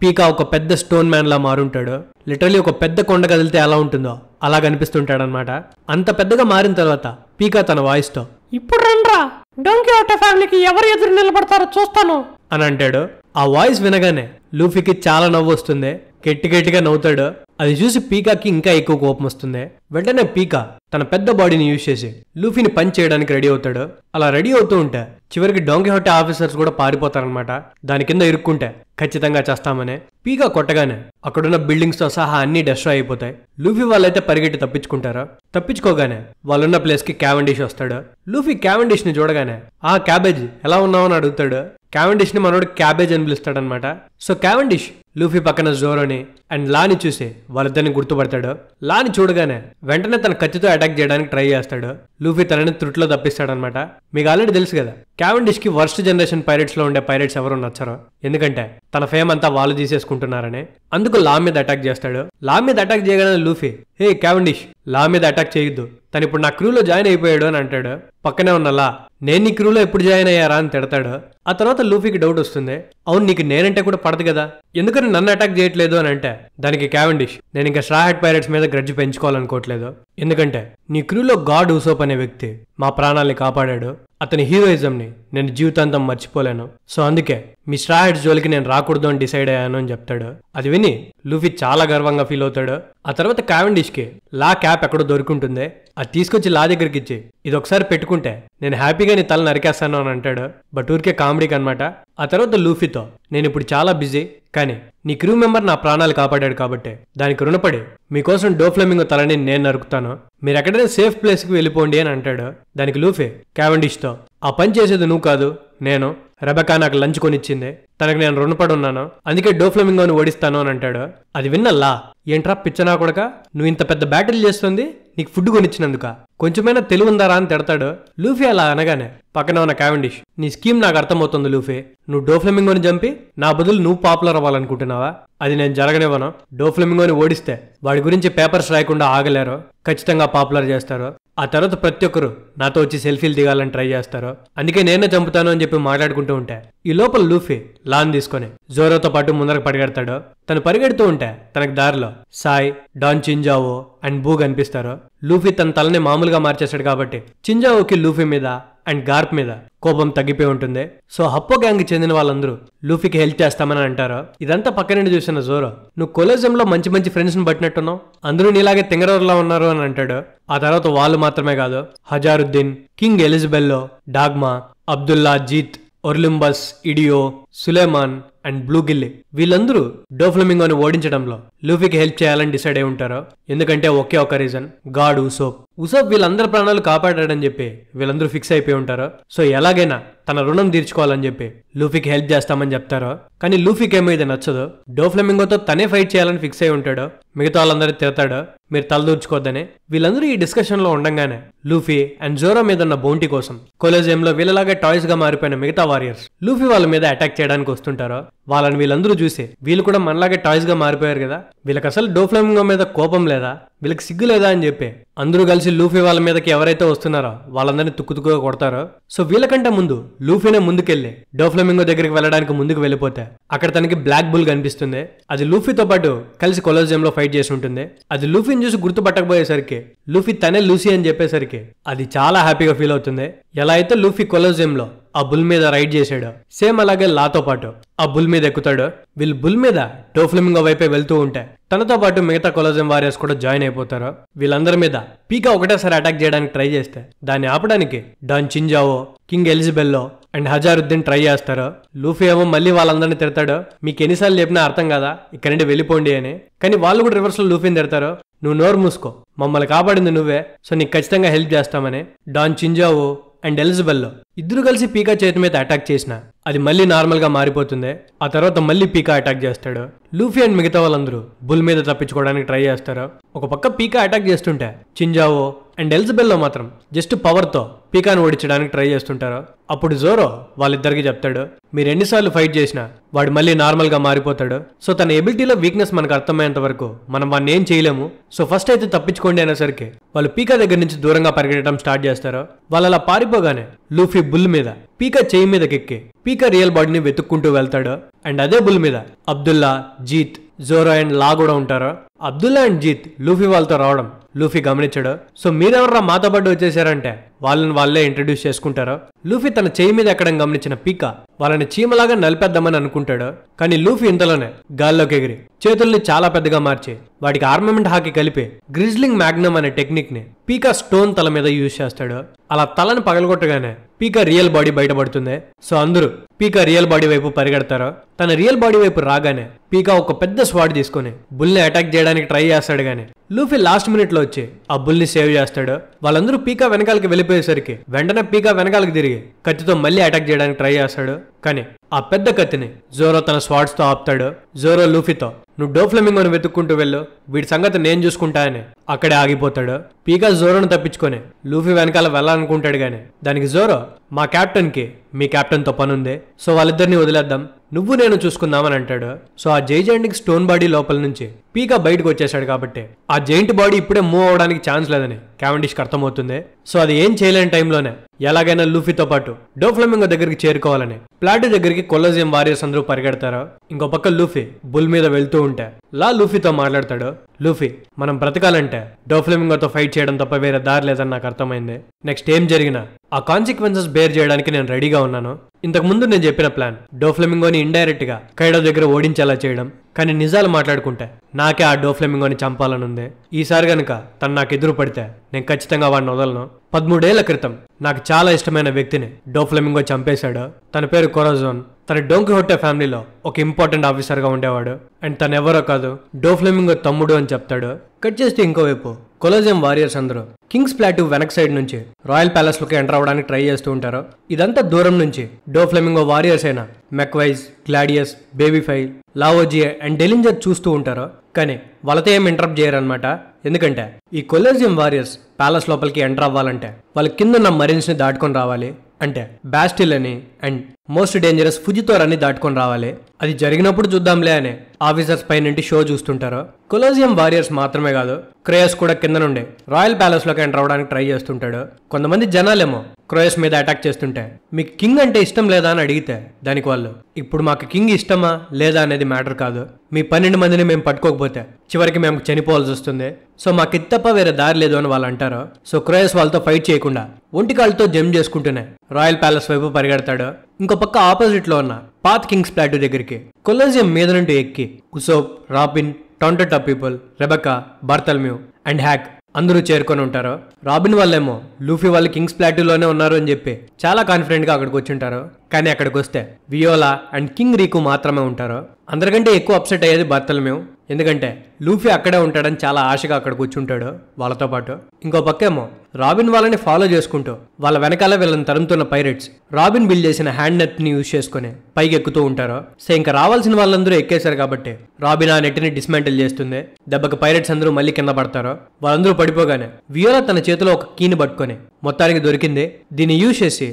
పీకా ఒక పెద్ద స్టోన్ మ్యాన్ లా మారుంటాడు. లిటరలీ ఒక పెద్ద కొండ కదిలితే ఎలా ఉంటుందో అలా కనిపిస్తుంటాడు అనమాట. అంత పెద్దగా మారిన తర్వాత పీకా తన వాయిస్ తో ఇప్పుడు రండ్రా డాన్ కిహోటే ఫ్యామిలీకి ఎవరు ఎదురు నిలబడతారో చూస్తాను అని అంటాడు. ఆ వాయిస్ వినగానే లూఫీకి చాలా నవ్వు వస్తుంది. గట్టిగా నవ్వుతాడు. అది చూసి పీకాకి ఇంకా ఎక్కువ కోపం వస్తుంది. వెంటనే పీకా తన పెద్ద బాడీని యూజ్ చేసి లూఫీని పంచ్ చేయడానికి రెడీ అవుతాడు. అలా రెడీ అవుతూ ఉంటే చివరికి డాన్ కిహోటే ఆఫీసర్స్ కూడా పారిపోతారనమాట. దాని కింద ఇరుక్కుంటే ఖచ్చితంగా చేస్తామని పీకా కొట్టగానే అక్కడున్న బిల్డింగ్స్ తో సహా అన్ని డెస్ట్రాయ్ అయిపోతాయి. లూఫీ వాళ్ళైతే పరిగెట్టి తప్పించుకుంటారు. తప్పించుకోగానే వాళ్ళున్న ప్లేస్ కి క్యావెండిష్ వస్తాడు. లూఫీ క్యావెండిష్ ని చూడగానే ఆ క్యాబేజ్ ఎలా ఉన్నావు అని అడుగుతాడు. క్యావెండిష్ ని మనోడు క్యాబేజ్ అని పిలుస్తాడనమాట. సో క్యావెండిష్ లూఫీ పక్కన జోరోని అండ్ లాని చూసి వాళ్ళిద్దరిని గుర్తుపడతాడు. లాని చూడగానే వెంటనే తన కత్తితో అటాక్ చేయడానికి ట్రై చేస్తాడు. లూఫీ తనని త్రుట్లో తప్పిస్తాడనమాట. మీకు ఆల్రెడీ తెలుసు కదా క్యావెండిష్ కి వర్స్ట్ జనరేషన్ పైరేట్స్ లో ఉండే పైరేట్స్ ఎవరు నచ్చరు. ఎందుకంటే తన ఫేమ్ అంతా వాళ్ళు తీసేసుకుంటున్నారని. అందుకు లా మీద అటాక్ చేస్తాడు. లా మీద అటాక్ చేయగానే లూఫీ హే క్యావెండిష్ లా మీద అటాక్ చేయొద్దు, తను ఇప్పుడు నా క్రూలో జాయిన్ అయిపోయాడు అని అంటాడు. పక్కనే ఉన్న లా నేను నీ క్రూలో ఎప్పుడు జాయిన్ అయ్యారా అని తిడతాడు. ఆ తర్వాత లూఫీకి డౌట్ వస్తుంది. అవును నీకు నేనంటే కూడా పడదు కదా, ఎందుకని నన్ను అటాక్ చేయట్లేదు అని అంటే దానికి క్యావెండిష్ నేను ఇంకా స్ట్రా హ్యాట్ పైరేట్స్ మీద గ్రడ్జ్ పెంచుకోవాలనుకోవట్లేదు. ఎందుకంటే నీ క్రూలో గాడ్ ఉసోప్ అనే వ్యక్తి మా ప్రాణాల్ని కాపాడాడు. అతని హీరోయిజం ని నేను జీవితాంతం మర్చిపోలేను. సో అందుకే మీ స్ట్రా హ్యాట్స్ జోలికి నేను రాకూడదు అని డిసైడ్ అయ్యాను అని చెప్తాడు. అది విని లూఫీ చాలా గర్వంగా ఫీల్ అవుతాడు. ఆ తర్వాత క్యావెండిష్ కి లా క్యాప్ ఎక్కడో దొరుకుంటుంది. అది తీసుకొచ్చి లా దగ్గరికి ఇచ్చి ఇది ఒకసారి పెట్టుకో ముట్టుకుంటే నేను హ్యాపీగా నీ తల నరికేస్తాను అని అంటాడు. బట్ ఊరికే కామెడీకి అనమాట. ఆ తర్వాత లూఫీతో నేను ఇప్పుడు చాలా బిజీ, కానీ నీ క్రూ మెంబర్ నా ప్రాణాలు కాపాడాడు కాబట్టి దానికి రుణపడి మీకోసం డోఫ్లెమింగో తలని నేను నరుకుతాను, మీరు ఎక్కడైనా సేఫ్ ప్లేస్ కి వెళ్ళిపోండి అని అంటాడు. దానికి లూఫీ క్యావెండిష్తో ఆ పని చేసేది నువ్వు కాదు నేను, రెబెకా నాకు లంచ్ కొనిచ్చింది, తనకు నేను రుణపడి ఉన్నాను, అందుకే డోఫ్లెమింగోని ఓడిస్తాను అని అంటాడు. అది విన్నల్లా ఏంట్రా పిచ్చనా కొడక, నువ్వు ఇంత పెద్ద బ్యాటిల్ చేస్తుంది నీకు ఫుడ్ కొనిచ్చినందుక, కొంచెమైనా తెలివుందారా అని తిడతాడు. లూఫీ అలా అనగానే పక్కన ఉన్న క్యావెండిష్ నీ స్కీమ్ నాకు అర్థమవుతుంది లూఫీ, నువ్వు డోఫ్లెమింగోని చంపి నా బదులు నువ్వు పాపులర్ అవ్వాలనుకుంటున్నావా, అది నేను జరగనివ్వను, డోఫ్లెమింగోని ఓడిస్తే వాడి గురించి పేపర్స్ రాయకుండా ఆగలేరు, ఖచ్చితంగా పాపులర్ చేస్తారు, ఆ తర్వాత ప్రతి ఒక్కరు నాతో వచ్చి సెల్ఫీలు దిగాలని ట్రై చేస్తారు, అందుకే నేనే చంపుతాను అని చెప్పి మాట్లాడుకుంటూ ఉంటే ఈ లోపల లూఫీ లాన్ తీసుకొని జోరోతో పాటు ముందరకు పరిగెడతాడు. తను పరిగెడుతూ ఉంటే తనకు దారిలో సాయ్, డాన్ చింజావో అండ్ బూ కనిపిస్తారు. లూఫీ తన తలని మామూలుగా మార్చేశాడు కాబట్టి చింజావోకి లూఫీ మీద అండ్ గార్ప్ మీద కోపం తగ్గిపోయి ఉంటుంది. సో హప్పో గ్యాంగ్ కి చెందిన వాళ్ళందరూ లూఫీకి హెల్ప్ చేస్తామని అంటారు. ఇదంతా పక్క నుండి చూసిన జోరో నువ్వు కొలోజియంలో మంచి మంచి ఫ్రెండ్స్ ని పట్టినట్టున్నావు, అందరూ నీలాగే తింగరవర్లా ఉన్నారు అని అంటాడు. ఆ తర్వాత వాళ్ళు మాత్రమే కాదు, Hajrudin, king Elizabello, Dagama, Abdullah, Jeet, Orlumbus, Ideo, Suleiman and blue Gilly వీళ్ళందరూ డోఫ్లెమింగోని ఓడించడంలో లూఫీకి హెల్ప్ చేయాలని డిసైడ్ అయి ఉంటారు. ఎందుకంటే ఒకే ఒక రీజన్, గాడ్ ఉసోప్ వీళ్ళందరి ప్రాణాలు కాపాడాడని చెప్పి వీళ్ళందరూ ఫిక్స్ అయిపోయి ఉంటారు. సో ఎలాగైనా తన రుణం తీర్చుకోవాలని చెప్పి లూఫీకి హెల్ప్ చేస్తామని చెప్తారు. కానీ లూఫీకి ఏమో ఇది నచ్చదు, డోఫ్లెమింగోతో తనే ఫైట్ చేయాలని ఫిక్స్ అయి ఉంటాడు. మిగతా వాళ్ళందరూ తిడతాడు మీరు తలదూర్చుకోవద్దని. వీళ్ళందరూ ఈ డిస్కషన్ లో ఉండగానే లూఫీ అండ్ జోరో మీద ఉన్న బౌంటీ కోసం కొలోజియంలో వీళ్ళలాగా టాయ్స్ గా మారిపోయిన మిగతా వారియర్స్ లూఫీ వాళ్ళ మీద అటాక్ చేయడానికి వస్తుంటారో వాళ్ళని వీళ్ళందరూ చూసి వీళ్ళు కూడా మనలాగే టాయ్స్ గా మారిపోయారు కదా, వీళ్ళకి అసలు డోఫ్లెమింగో మీద కోపం లేదా, వీళ్ళకి సిగ్గు లేదా అని చెప్పి అందరూ కలిసి లూఫీ వాళ్ళ మీదకి ఎవరైతే వస్తున్నారో వాళ్ళందరినీ తుక్కుతుక్కుగా కొడతారో. సో వీళ్ళకంటే ముందు లూఫీనే ముందుకెళ్లి డోఫ్లెమింగో దగ్గరికి వెళ్ళడానికి ముందుకు వెళ్ళిపోతే అక్కడ తనకి బ్లాక్ బుల్ కనిపిస్తుంది. అది లూఫీతో పాటు కలిసి కొలోజియంలో ఫైట్ చేసి ఉంటుంది. అది లూఫీని చూసి గుర్తుపట్టకపోయేసరికి లూఫీ తనే లూసీ అని చెప్పేసరికి అది చాలా హ్యాపీగా ఫీల్ అవుతుంది. ఎలా అయితే లూఫీ కొలోజియంలో ఆ బుల్ మీద రైడ్ చేశాడు, సేమ్ అలాగే లాతో పాటు ఆ బుల్ మీద ఎక్కుతాడు. వీళ్ళు బుల్ మీద డోఫ్లెమింగో వైపే వెళ్తూ ఉంటే తనతో పాటు మిగతా కొలోజియం వారియర్స్ కూడా జాయిన్ అయిపోతారు. వీళ్ళందరి మీద పీకా ఒకటేసారి అటాక్ చేయడానికి ట్రై చేస్తే దాన్ని ఆపడానికి don చింజావో, king ఎలిజబెల్లో and Hazaruddin try చేస్తారు. లూఫీ ఏమో మళ్ళీ వాళ్ళందరినీ తిడతాడు, మీకు ఎన్నిసార్లు చెప్పినా అర్థం కదా ఇక్కడి నుండి వెళ్ళిపోండి అని. కానీ వాళ్ళు కూడా రివర్స్ లో లూఫీని తిడతారు, నువ్వు నోరు మూసుకో, మమ్మల్ని కాపాడింది నువ్వే, సో నీకు ఖచ్చితంగా హెల్ప్ చేస్తామని. డాన్ చింజావో అండ్ ఎలిజబెల్లో ఇద్దరు కలిసి పీకా చేతి మీద అటాక్ చేసిన అది మళ్ళీ నార్మల్ గా మారిపోతుంది. ఆ తర్వాత మళ్ళీ పీకా అటాక్ చేస్తాడు. లూఫీ అండ్ మిగతా వాళ్ళందరూ బుల్ మీద తప్పించుకోవడానికి ట్రై చేస్తారు. ఒక పక్క పీకా అటాక్ చేస్తుంటే చింజావో అండ్ ఎలిజబెల్లో మాత్రం జస్ట్ పవర్ తో పీకాను ఓడించడానికి ట్రై చేస్తుంటారు. అప్పుడు జోరో వాళ్ళిద్దరికి చెప్తాడు, మీరు ఎన్నిసార్లు ఫైట్ చేసినా వాడు మళ్ళీ నార్మల్ గా మారిపోతాడు, సో తన ఎబిలిటీలో వీక్నెస్ మనకు అర్థమయ్యేంత వరకు మనం వాడిని ఏం చేయలేము, సో ఫస్ట్ అయితే తప్పించుకోండి అనేసరికి వాళ్ళు పీకా దగ్గర నుంచి దూరంగా పరిగెట్టడం స్టార్ట్ చేస్తారు. వాళ్ళు అలా పారిపోగానే లూఫీ బుల్ మీద పీకా చేయి మీదకెక్కి పీకా రియల్ బాడీని వెతుక్కుంటూ వెళ్తాడు. అండ్ అదే బుల్ మీద అబ్దుల్లా, జీత్, జోరో అండ్ లా కూడా ఉంటారు. అబ్దుల్లా అండ్ జీత్ లూఫీ వాళ్ళతో రావడం లూఫీ గమనించాడు. సో మీరెవర్రా మాతో పాటు వచ్చేసారంటే వాళ్ళని వాళ్ళే ఇంట్రడ్యూస్ చేసుకుంటారు. లూఫీ తన చేయి మీద ఎక్కడం గమనించిన పీకా వాళ్ళని చీమలాగా నలిపేద్దామని అనుకుంటాడు. కానీ లూఫీ ఇంతలోనే గాల్లోకి ఎగిరి చేతుల్ని చాలా పెద్దగా మార్చి వాటికి ఆర్మమెంట్ హాకీ కలిపి గ్రిజ్లింగ్ మ్యాగ్నమ్ అనే టెక్నిక్ ని పీకా స్టోన్ తల మీద యూజ్ చేస్తాడు. అలా తలని పగలగొట్టగానే పీకా రియల్ బాడీ బయటపడుతుంది. సో అందరూ పీకా రియల్ బాడీ వైపు పరిగెడతారు. తన రియల్ బాడీ వైపు రాగానే పీకా ఒక పెద్ద స్వాడ్ తీసుకుని బుల్ ని అటాక్ చేయడానికి ట్రై చేస్తాడు. గానీ లూఫీ లాస్ట్ మినిట్ లో వచ్చి ఆ బుల్ ని సేవ్ చేస్తాడు. వాళ్ళందరూ పీకా వెనకాలకి వెళ్ళిపోయేసరికి వెంటనే పీకా వెనకాలకి తిరిగి కత్తితో మళ్ళీ అటాక్ చేయడానికి ట్రై చేస్తాడు. కానీ ఆ పెద్ద కత్తిని జోరో తన స్వాడ్స్ తో ఆపుతాడు. జోరో లూఫీతో నువ్వు డోఫ్లెమింగోని వెతుక్కుంటూ వెళ్ళు, వీడి సంగతి నేను చూసుకుంటా అని అక్కడే ఆగిపోతాడు. పీకా జోరోను తప్పించుకొని లూఫీ వెనకాల వెళ్ళాలనుకుంటాడు. గానీ దానికి జోరో మా కెప్టెన్ కి మీ కెప్టెన్ తో పనుంది, సో వాళ్ళిద్దరిని వదిలేద్దాం, నువ్వు నేను చూసుకుందామని అంటాడు. సో ఆ జైజెంటిక్ స్టోన్ బాడీ లోపల నుంచి పీకా బయటకు వచ్చేసాడు కాబట్టి ఆ జైంట్ బాడీ ఇప్పుడే మూవ్ అవడానికి ఛాన్స్ లేదని క్యావెండిష్ కి అర్థమవుతుంది. సో అది ఏం చేయలేని టైంలోనే ఎలాగైనా లూఫీతో పాటు డోఫ్లెమింగో దగ్గరికి చేరుకోవాలని ప్లాటూ దగ్గరికి కొలోజియం వారియర్స్ అందరూ పరిగెడతారు. ఇంకో పక్క లూఫీ బుల్ మీద వెళ్తూ ఉంటే లూఫీతో మాట్లాడతాడు. లూఫీ, మనం బ్రతకాలంటే డోఫ్లెమింగోతో ఫైట్ చేయడం తప్ప వేరే దారి లేదని నాకు అర్థమైంది. నెక్స్ట్ ఏం జరిగినా ఆ కాన్సిక్వెన్సెస్ బేర్ చేయడానికి నేను రెడీగా ఉన్నాను. ఇంతకు ముందు నేను చెప్పిన ప్లాన్ డోఫ్లెమింగోని ఇండైరెక్ట్ గా కైడో దగ్గర ఓడించేలా చేయడం. కానీ నిజాలు మాట్లాడుకుంటే నాకే ఆ డోఫ్లెమింగోని చంపాలనుంది. ఈసారి గనుక తను నాకు ఎదురు పడితే నేను ఖచ్చితంగా వాడిని వదలను. 13 ఏళ్ల క్రితం నాకు చాలా ఇష్టమైన వ్యక్తిని డోఫ్లెమింగో చంపేశాడు. తన పేరు కొరాజోన్. తన డోంకిహోటే ఫ్యామిలీలో ఒక ఇంపార్టెంట్ ఆఫీసర్ గా ఉండేవాడు. అండ్ తను ఎవరో కాదు, డోఫ్లెమింగో తమ్ముడు అని చెప్తాడు. కట్ చేస్తే ఇంకోవైపు కొలోజియం వారియర్స్ అందరూ కింగ్స్ ప్లాట్యూ వెనక్ సైడ్ నుంచి రాయల్ ప్యాలెస్ లోకి ఎంటర్ అవ్వడానికి ట్రై చేస్తూ ఉంటారు. ఇదంతా దూరం నుంచి డోఫ్లెమింగో వారియర్స్ అయిన మెక్వైజ్, గ్లాడియస్, బేబీఫై, లావోజియే అండ్ డెలింజర్ చూస్తూ ఉంటారు. కానీ వాళ్ళతో ఏం ఇంటరప్ట్ చేయరనమాట. ఎందుకంటే ఈ కొలోజియం వారియర్స్ ప్యాలెస్ లోపలికి ఎంటర్ అవ్వాలంటే వాళ్ళు కింద మరీన్స్ ని దాటుకొని రావాలి. అంటే బాస్టిల్ అని అండ్ మోస్ట్ డేంజరస్ ఫుజితోర్ అని దాటుకొని రావాలి. అది జరిగినప్పుడు చూద్దాంలే అని ఆఫీసర్స్ పై నుండి షో చూస్తుంటారు. కొలోజియం వారియర్స్ మాత్రమే కాదు, క్రోయస్ కూడా కింద నుండి రాయల్ ప్యాలెస్ లోకి ఎంటర్ అవడానికి ట్రై చేస్తుంటాడు. కొంతమంది జనాలేమో క్రోయస్ మీద అటాక్ చేస్తుంటే మీకు కింగ్ అంటే ఇష్టం లేదా అని అడిగితే దానికి వాళ్ళు, ఇప్పుడు మాకు కింగ్ ఇష్టమా లేదా అనేది మ్యాటర్ కాదు, మీ 12 మందిని మేము పట్టుకోకపోతే చివరికి మేము చనిపోవాల్సి వస్తుంది, సో మాకు ఇది తప్ప వేరే దారి లేదు అని వాళ్ళు అంటారు. సో క్రోయస్ వాళ్ళతో ఫైట్ చేయకుండా ఒంటికాళ్ళతో జంప్ చేసుకుంటూనే రాయల్ ప్యాలెస్ వైపు పరిగెడతాడు. ఇంకో పక్క ఆపోజిట్ లో ఉన్న పాత్ కింగ్స్ ప్లాట్యూ దగ్గరికి కొలోజియం మీద నుండి ఎక్కి Usopp, Robin, Tontatta people, Rebecca, Bartholomew and Hack అందరూ చేరుకొని ఉంటారు. రాబిన్ వాళ్ళేమో లూఫీ వాళ్ళు కింగ్స్ ప్లాట్యూలోనే ఉన్నారు అని చెప్పి చాలా కాన్ఫిడెంట్ గా అక్కడికి వచ్చి ఉంటారు. కానీ అక్కడికి వస్తే వియోలా అండ్ కింగ్ రీకు మాత్రమే ఉంటారు. అందరికంటే ఎక్కువ అప్సెట్ అయ్యేది బార్థల్మ్యూ. ఎందుకంటే లూఫీ అక్కడే ఉంటాడని చాలా ఆశగా అక్కడ కూర్చుంటాడు వాళ్ళతో పాటు. ఇంకో పక్కేమో రాబిన్ వాళ్ళని ఫాలో చేసుకుంటూ వాళ్ళ వెనకాల వీళ్ళని తరుముతున్న పైరేట్స్ రాబిన్ బిల్డ్ చేసిన హ్యాండ్ నెట్ ని యూజ్ చేసుకుని పైకి ఎక్కుతూ ఉంటారు. సో ఇంకా రావాల్సిన వాళ్ళందరూ ఎక్కేశారు కాబట్టి రాబిన్ ఆ నెట్ ని డిస్మాంటిల్ చేస్తుంది. దెబ్బకి పైరేట్స్ అందరూ మళ్ళీ కింద పడతారు. వాళ్ళందరూ పడిపోగానే వియోలా తన చేతిలో ఒక కీని పట్టుకొని మొత్తానికి దొరికింది, దీన్ని యూజ్ చేసి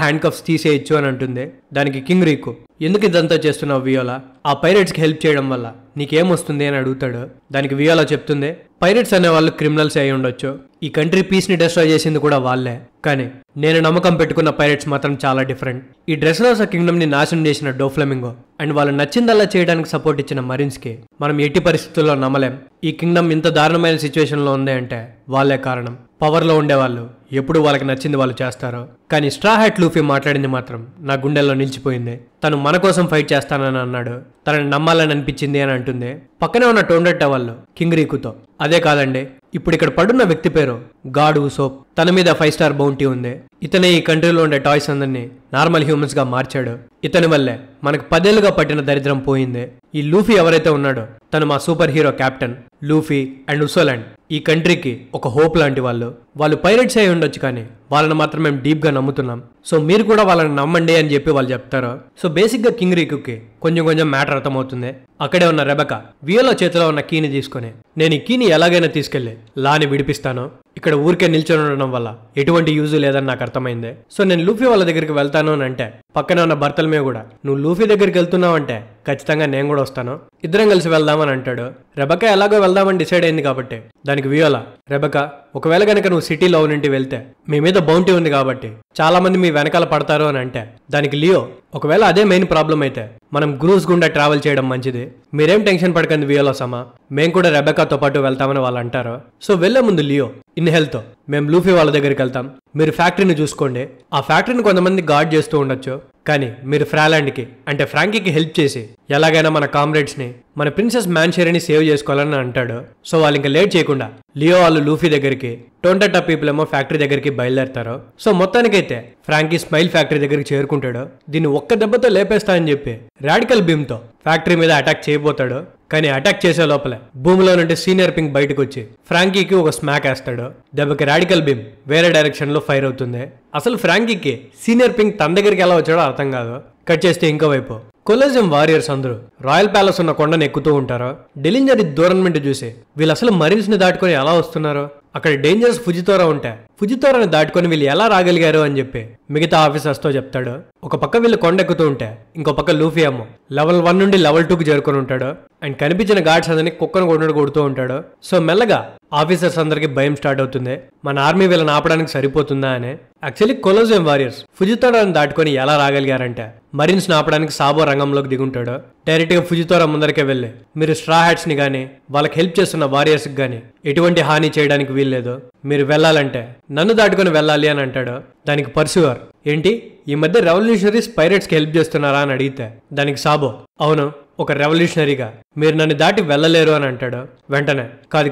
హ్యాండ్ కఫ్స్ తీసేయచ్చు అని అంటుంది. దానికి కింగ్ రీకు, ఎందుకు ఇదంతా చేస్తున్నావు వియోలా, ఆ పైరేట్స్ కి హెల్ప్ చేయడం వల్ల నీకేమొస్తుంది అని అడుగుతాడు. దానికి వియోలా చెప్తుంది, పైరేట్స్ అనే వాళ్ళు క్రిమినల్స్ అయి ఉండొచ్చు, ఈ కంట్రీ పీస్ ని డిస్ట్రాయ్ చేసింది కూడా వాళ్ళే, కానీ నేను నమ్మకం పెట్టుకున్న పైరేట్స్ మాత్రం చాలా డిఫరెంట్. ఈ డ్రెస్రోసా కింగ్డమ్ ని నాశనం చేసిన డోఫ్లెమింగో అండ్ వాళ్ళు నచ్చిందల్లా చేయడానికి సపోర్ట్ ఇచ్చిన మరీన్స్ కి మనం ఎట్టి పరిస్థితుల్లో నమ్మలేం. ఈ కింగ్డమ్ ఇంత దారుణమైన సిచ్యువేషన్ లో ఉంది అంటే వాళ్ళే కారణం. పవర్ లో ఉండేవాళ్ళు ఎప్పుడు వాళ్ళకి నచ్చింది వాళ్ళు చేస్తారు. కానీ స్ట్రా హ్యాట్ లూఫీ మాట్లాడింది మాత్రం నా గుండెల్లో నిలిచిపోయింది. తను మన కోసం ఫైట్ చేస్తానని అన్నాడు, తనని నమ్మాలని అనిపించింది అని అంటుంది. పక్కనే ఉన్న టోండెట్టా వాళ్ళు కింగ్ రీకుతో, అదే కాదండి, ఇప్పుడు ఇక్కడ పడున్న వ్యక్తి పేరు గాడ్ ఉసోప్, తన మీద 5 స్టార్ బౌంటీ ఉంది. ఇతనే ఈ కంట్రీలో ఉండే టాయ్స్ అందరినీ నార్మల్ హ్యూమన్స్ గా మార్చాడు. ఇతని వల్లే మనకు 10 ఏళ్లుగా పట్టిన దరిద్రం పోయింది. ఈ లూఫీ ఎవరైతే ఉన్నాడో తను మా super hero captain. Luffy and Usoland ఈ కంట్రీకి ఒక హోప్ లాంటి వాళ్ళు. వాళ్ళు పైరేట్స్ అయి ఉండొచ్చు కానీ వాళ్ళని మాత్రం మేము డీప్ గా నమ్ముతున్నాం, సో మీరు కూడా వాళ్ళని నమ్మండి అని చెప్పి వాళ్ళు చెప్తారు. సో బేసిక్ గా కింగ్ రీకుకి కొంచెం మ్యాటర్ అర్థమవుతుంది. అక్కడే ఉన్న రెబెకా వియోలా చేతిలో ఉన్న కీని తీసుకుని, నేను ఈ కీని ఎలాగైనా తీసుకెళ్లి లాని విడిపిస్తాను, ఇక్కడ ఊరికే నిల్చొని ఉండడం వల్ల ఎటువంటి యూజ్ లేదని నాకు అర్థమైంది, సో నేను లూఫీ వాళ్ళ దగ్గరికి వెళ్తాను అని అంటే పక్కనే ఉన్న బార్థల్మ్యూ కూడా, నువ్వు లూఫీ దగ్గరికి వెళ్తున్నావు అంటే ఖచ్చితంగా నేను కూడా వస్తాను, ఇద్దరం కలిసి వెళ్దామని అంటాడు. రెబెకా ఎలాగో వెళ్దామని డిసైడ్ అయింది కాబట్టి దానికి వియోలా, రెబెకా ఒకవేళ కనుక నువ్వు సిటీలో నుండి వెళ్తే మీ మీద బౌంటీ ఉంది కాబట్టి చాలా మంది మీ వెనకాల పడతారు అని అంటే దానికి లియో, ఒకవేళ అదే మెయిన్ ప్రాబ్లం అయితే మనం గ్రూస్ గుండా ట్రావెల్ చేయడం మంచిది, మీరేం టెన్షన్ పడకండి వియోలా సమా, మేము కూడా రెబెకాతో పాటు వెళ్తామని వాళ్ళు అంటారు. సో వెళ్లే ముందు లియో, ఇన్ హెల్త్ మేము లూఫీ వాళ్ళ దగ్గరికి వెళ్తాం, మీరు ఫ్యాక్టరీని చూసుకోండి, ఆ ఫ్యాక్టరీని కొంతమంది గార్డ్ చేస్తూ ఉండొచ్చు, కానీ మీరు ఫ్రాలాండ్కి అంటే ఫ్రాంకీకి హెల్ప్ చేసి ఎలాగైనా మన కామ్రేడ్స్ ని మన ప్రిన్సెస్ మ్యాన్షెరీని సేవ్ చేసుకోవాలని అంటాడు. సో వాళ్ళు ఇంకా లేట్ చేయకుండా లియో వాళ్ళు లూఫీ దగ్గరికి, టోంటెటా పీపుల్ ఏమో ఫ్యాక్టరీ దగ్గరికి బయలుదేరతారు. సో మొత్తానికైతే ఫ్రాంకీ స్మైల్ ఫ్యాక్టరీ దగ్గరికి చేరుకుంటాడు. దీన్ని ఒక్క దెబ్బతో లేపేస్తా అని చెప్పి రాడికల్ బీమ్ తో ఫ్యాక్టరీ మీద అటాక్ చేయబోతాడు. కానీ అటాక్ చేసే లోపలే భూమిలో నుండి సీనియర్ పింక్ బయటకు వచ్చి ఫ్రాంకీకి ఒక స్మాక్ వేస్తాడు. దెబ్బకి రాడికల్ బీమ్ వేరే డైరెక్షన్ లో ఫైర్ అవుతుంది. అసలు ఫ్రాంకీకి సీనియర్ పింక్ తన దగ్గరికి ఎలా వచ్చాడో అర్థం కాదు. కట్ చేస్తే ఇంకోవైపు కొలోజియం వారియర్స్ అందరూ రాయల్ ప్యాలెస్ ఉన్న కొండను ఎక్కుతూ ఉంటారు. డెలింజర్ దూరం నుండి చూసి వీళ్ళు అసలు మరీన్స్ ని దాటుకొని ఎలా వస్తున్నారో, అక్కడ డేంజరస్ ఫుజితోరా ఉంటే ఫుజితోరాని దాటుకొని వీళ్ళు ఎలా రాగలిగారు అని చెప్పి మిగతా ఆఫీసర్స్ తో చెప్తాడు. ఒక పక్క వీళ్ళు కొండెక్కుతూ ఉంటే ఇంకో పక్క లూఫీ ఏమో లెవెల్ 1 నుండి లెవెల్ 2కి చేరుకొని ఉంటాడు. అండ్ కనిపించిన గార్డ్స్ అందరినీ కుక్కను కొడుతూ ఉంటాడు. సో మెల్లగా ఆఫీసర్స్ అందరికి భయం స్టార్ట్ అవుతుంది. మన ఆర్మీ వీళ్ళని ఆపడానికి సరిపోతుందా అని. యాక్చువల్లీ కొలోజియం వారియర్స్ ఫుజితోరాని దాటుకొని ఎలా రాగలిగారంటే మరీన్స్ ఆపడానికి సాబో రంగంలోకి దిగుంటాడు. డైరెక్ట్ గా ఫుజితోరా ముందరకే వెళ్ళి మీరు స్ట్రా హ్యాట్స్ ని గానీ వాళ్ళకి హెల్ప్ చేస్తున్న వారియర్స్ కి గానీ ఎటువంటి హాని చేయడానికి వీల్లేదు, మీరు వెళ్ళాలంటే నన్ను దాటుకొని వెళ్ళాలి అని అంటాడు. దానికి పర్సూవర్ ఏంటి ఈ మధ్య రెవల్యూషనరీస్ పైరేట్స్ కి హెల్ప్ చేస్తున్నారా అని అడిగితే దానికి సాబో అవును ఒక రెవల్యూషనరీగా మీరు నన్ను దాటి వెళ్ళలేరు అని అంటాడు. వెంటనే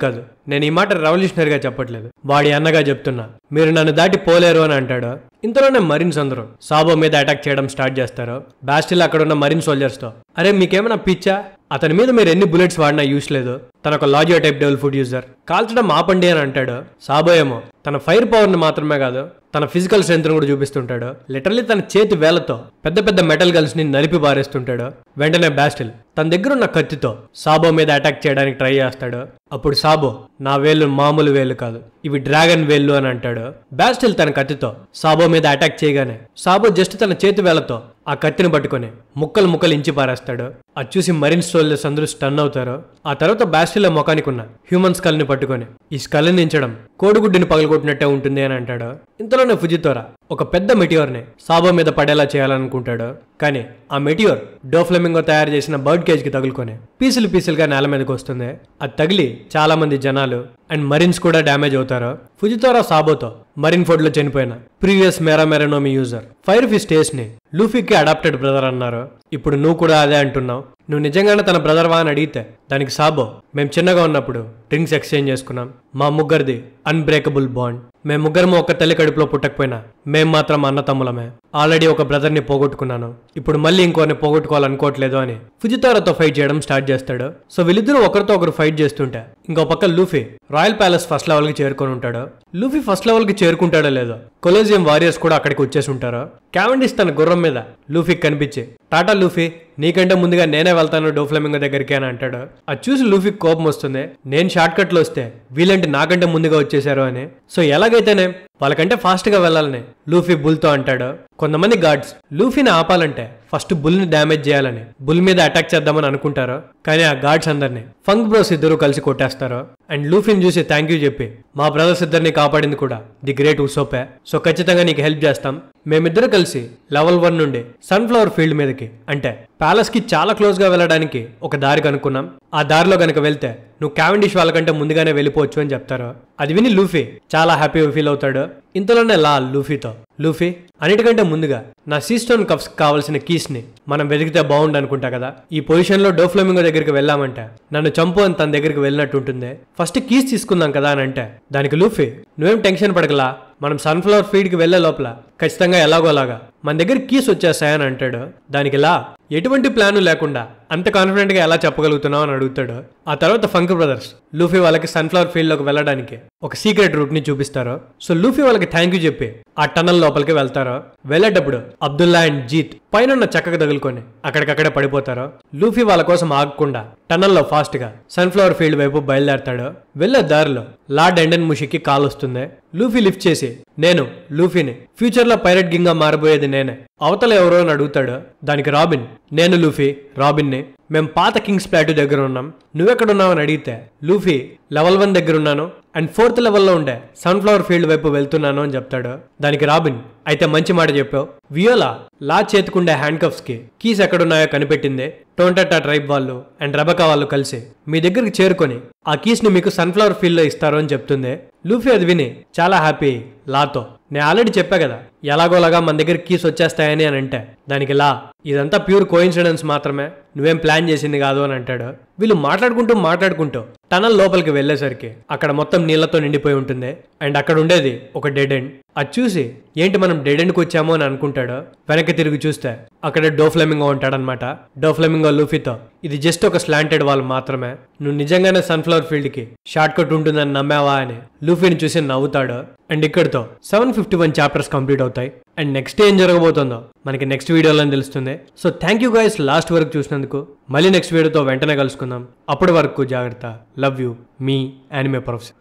కాదు నేను ఈ మాట రెవల్యూషనరీగా చెప్పట్లేదు, వాడి అన్నగా చెప్తున్నా, మీరు నన్ను దాటి పోలేరు అని అంటాడు. ఇంతలోనే మరీన్స్ అందరూ సాబో మీద అటాక్ చేయడం స్టార్ట్ చేస్తారు. బాస్టిల్ అక్కడ ఉన్న మరీన్ సోల్జర్స్ తో అరే మీకేమైనా పిచ్చా, అతని మీద మీరు ఎన్ని బుల్లెట్స్ వాడినా యూస్ లేదు, తన ఒక Lazio type devil food user, కాల్చడం ఆపండి అని అంటాడు. సాబో ఏమో తన ఫైర్ పవర్ ని మాత్రమే కాదు తన ఫిజికల్ స్ట్రెంత్ కూడా చూపిస్తుంటాడు. లిటరల్లీ తన చేతి వేలతో పెద్ద పెద్ద మెటల్ గన్స్ ని నలిపి బారేస్తుంటాడు. వెంటనే బాస్టిల్ తన దగ్గర ఉన్న కత్తితో సాబో మీద అటాక్ చేయడానికి ట్రై చేస్తాడు. అప్పుడు సాబో నా వేళ్ళు మామూలు వేళ్ళు కాదు, ఇవి డ్రాగన్ వేళ్ళు అని అంటాడు. బాస్టిల్ తన కత్తితో సాబో మీద అటాక్ చేయగానే సాబో జస్ట్ తన చేతి వేలతో ఆ కత్తిని పట్టుకొని ముక్కలు ఇంచి పారేస్తాడు. అది చూసి మరీన్ సోల్జర్స్ అందరూ స్టన్ అవుతారు. ఆ తర్వాత బాస్టిల్ ముఖానికి ఉన్న హ్యూమన్ స్కల్ ని పట్టుకొని ఈ స్కల్ ని దించడం కోడిగుడ్డిని పగలగొట్టినట్టే ఉంటుంది అని అంటాడు. ఇంతలోనే ఫుజితోరా ఒక పెద్ద మెటియోర్ ని సాబో మీద పడేలా చేయాలనుకుంటాడు. కానీ ఆ మెటియోర్ డోఫ్లెమింగో తయారు చేసిన బర్డ్ కేజ్ కి తగులుకొని పీసులుగా నేల మీదకి వస్తుంది. అది తగిలి చాలా మంది జనాలు అండ్ మరీన్స్ కూడా డ్యామేజ్ అవుతారు. ఫుజితోరా సాబోతో మరీన్ ఫోర్డ్ లో చనిపోయిన ప్రీవియస్ మెరామెరనోమి యూజర్ ఫైర్ ఫిస్ట్ ఏస్ ని లూఫీకి అడాప్టెడ్ బ్రదర్ అన్నారు. ఇప్పుడు నువ్వు కూడా అదే అంటున్నావు, నువ్వు నిజంగానే తన బ్రదర్ వా అని అడిగితే దానికి సాబో మేము చిన్నగా ఉన్నప్పుడు డ్రింక్స్ ఎక్స్చేంజ్ చేసుకున్నాం, మా ముగ్గురిది అన్బ్రేకబుల్ బాండ్, మేము ముగ్గురము ఒక తల్లి కడుపులో పుట్టకపోయినా మేం మాత్రం అన్న తమ్ములమే, ఆల్రెడీ ఒక బ్రదర్ ని పోగొట్టుకున్నాను, ఇప్పుడు మళ్ళీ ఇంకోరిని పోగొట్టుకోవాలనుకోవట్లేదు అని ఫుజితోరాతో ఫైట్ చేయడం స్టార్ట్ చేస్తాడు. సో వీళ్ళిద్దరూ ఒకరితో ఒకరు ఫైట్ చేస్తుంటే ఇంకో పక్క Luffy royal palace first level కి చేరుకొని ఉంటాడు. లూఫీ ఫస్ట్ లెవెల్ కి చేరుకుంటాడో లేదో కొలోజియం వారియర్స్ కూడా అక్కడికి వచ్చేసి ఉంటారు. క్యావెండిష్ తన గుర్రం మీద లూఫీకి కనిపించి టాటా లూఫీ నీకంటే ముందుగా నేనే వెళ్తాను డోఫ్లెమింగో దగ్గరికి అని అంటాడు. అది చూసి లూఫీకి కోపం వస్తుంది, నేను షార్ట్ కట్ లో వస్తే వీళ్ళంటే నాకంటే ముందుగా వచ్చేసారు అని. సో ఎలాగైతేనే వాళ్ళకంటే ఫాస్ట్ గా వెళ్ళాలని లూఫీ బుల్ తో అంటాడు. కొంతమంది గార్డ్స్ లూఫీని ఆపాలంటే ఫస్ట్ బుల్ ని డ్యామేజ్ చేయాలని బుల్ మీద అటాక్ చేద్దామని అనుకుంటారు. కానీ ఆ గార్డ్స్ అందరినీ ఫంక్ బ్రోస్ ఇద్దరు కలిసి కొట్టేస్తారు. అండ్ లూఫీని చూసి థ్యాంక్ యూ చెప్పి మా బ్రదర్స్ ఇద్దరిని కాపాడింది కూడా ది గ్రేట్ ఉసోపే, సో ఖచ్చితంగా నీకు హెల్ప్ చేస్తాం, మేమిద్దరు కలిసి లెవెల్ 1 నుండి సన్ఫ్లవర్ ఫీల్డ్ మీదకి అంటే ప్యాలెస్ కి చాలా క్లోజ్ గా వెళ్ళడానికి ఒక దారి కనుక్కున్నాం, ఆ దారిలో గనక వెళ్తే నువ్వు క్యావెండిష్ వాళ్ళకంటే ముందుగానే వెళ్ళిపోవచ్చు అని చెప్తారు. అది విని లూఫీ చాలా హ్యాపీగా ఫీల్ అవుతాడు. ఇంతలోనే లా లూఫీతో లూఫీ అన్నిటికంటే ముందుగా నా సీస్టోన్ కప్స్ కావాల్సిన కీస్ ని మనం వెతికితే బాగుండు అనుకుంటా కదా, ఈ పొజిషన్ లో డోఫ్లెమింగో దగ్గరికి వెళ్ళామంటే నన్ను చంపు అని తన దగ్గరికి వెళ్ళినట్టు ఉంటుంది, ఫస్ట్ కీస్ తీసుకుందాం కదా అని అంటే దానికి లూఫీ నువ్వేం టెన్షన్ పడకలా, మనం సన్ఫ్లవర్ ఫీల్డ్ కి వెళ్లే లోపల ఖచ్చితంగా ఎలాగోలాగా మన దగ్గర కీస్ వచ్చేస్తాయని అంటాడు. దానికి లా ఎటువంటి ప్లాను లేకుండా అంత కాన్ఫిడెంట్ గా ఎలా చెప్పగలుగుతున్నావు అని అడుగుతాడు. ఆ తర్వాత ఫంక్ బ్రదర్స్ లూఫీ వాళ్ళకి సన్ఫ్లవర్ ఫీల్డ్ లోకి వెళ్ళడానికి ఒక సీక్రెట్ రూట్ ని చూపిస్తారు. సో లూఫీ వాళ్ళకి థ్యాంక్ యూ చెప్పి ఆ టనల్ లోపలికి వెళ్తారు. వెళ్ళేటప్పుడు అబ్దుల్లా అండ్ జీత్ పైన చక్కగా తగులుకొని అక్కడికక్కడే పడిపోతారు. లూఫీ వాళ్ళ కోసం ఆగకుండా టనల్లో ఫాస్ట్ గా సన్ఫ్లవర్ ఫీల్డ్ వైపు బయలుదేరతాడు. వెళ్లే దారిలో లార్డ్ ఎండెన్ ముషికి కాల్ వస్తుంది. లూఫీ లిఫ్ట్ చేసి నేను లూఫీని ఫ్యూచర్ లో పైరట్ గింగ్ గా మారబోయేది నేనే, అవతల ఎవరో అని అడుగుతాడు. దానికి రాబిన్ నేను లూఫీ రాబిన్ ని, మేం పాత కింగ్స్ ప్లాట్యూ దగ్గర ఉన్నాం, నువ్వెక్కడున్నావు అని అడిగితే లూఫీ లెవెల్ 1 దగ్గర ఉన్నాను అండ్ 4th లెవెల్లో ఉండే సన్ఫ్లవర్ ఫీల్డ్ వైపు వెళ్తున్నాను అని చెప్తాడు. దానికి రాబిన్ అయితే మంచి మాట చెప్పావు, వియోలా లా చేతుకుండే హ్యాండ్ కఫ్స్ కి కీస్ ఎక్కడున్నాయో కనిపెట్టింది, టోంటట్టా ట్రైబ్ వాళ్ళు అండ్ రెబకా వాళ్ళు కలిసి మీ దగ్గరికి చేరుకొని ఆ కీస్ ని మీకు సన్ఫ్లవర్ ఫీల్డ్ లో ఇస్తారు అని చెప్తుంది. లూఫీ అది విని చాలా హ్యాపీ లాతో, నేను ఆల్రెడీ చెప్పా కదా ఎలాగోలాగా మన దగ్గర కీస్ వచ్చేస్తాయని అని అంటే దానికి లా ఇదంతా ప్యూర్ కోఇన్సిడెన్స్ మాత్రమే, నువ్వేం ప్లాన్ చేసింది కాదు అని అంటాడు. వీళ్ళు మాట్లాడుకుంటూ టనల్ లోపలికి వెళ్లేసరికి అక్కడ మొత్తం నీళ్లతో నిండిపోయి ఉంటుంది అండ్ అక్కడ ఉండేది ఒక డెడ్ ఎండ్. అది చూసి ఏంటి మనం డెడ్ ఎండ్కి వచ్చామో అని అనుకుంటాడు. వెనక్కి తిరిగి చూస్తే అక్కడ డోఫ్లెమింగో ఉంటాడనమాట. డోఫ్లెమింగో లూఫీతో ఇది జస్ట్ ఒక స్లాంటెడ్ వాల్ మాత్రమే, నువ్వు నిజంగానే సన్ఫ్లవర్ ఫీల్డ్ కి షార్ట్ కట్ ఉంటుందని నమ్మావా అని లూఫీని చూసి నవ్వుతాడు. అండ్ ఇక్కడితో 751 చాప్టర్స్ కంప్లీట్ అవుతాయి. అండ్ నెక్స్ట్ ఏం జరగబోతుందో మనకి నెక్స్ట్ వీడియోలో తెలుస్తుంది. So thank you guys last వరకు చూసినందుకు. మళ్ళీ నెక్స్ట్ వీడియోతో వెంటనే కలుసుకుందాం. అప్పటి వరకు జాగ్రత్త. Love you, me anime professor.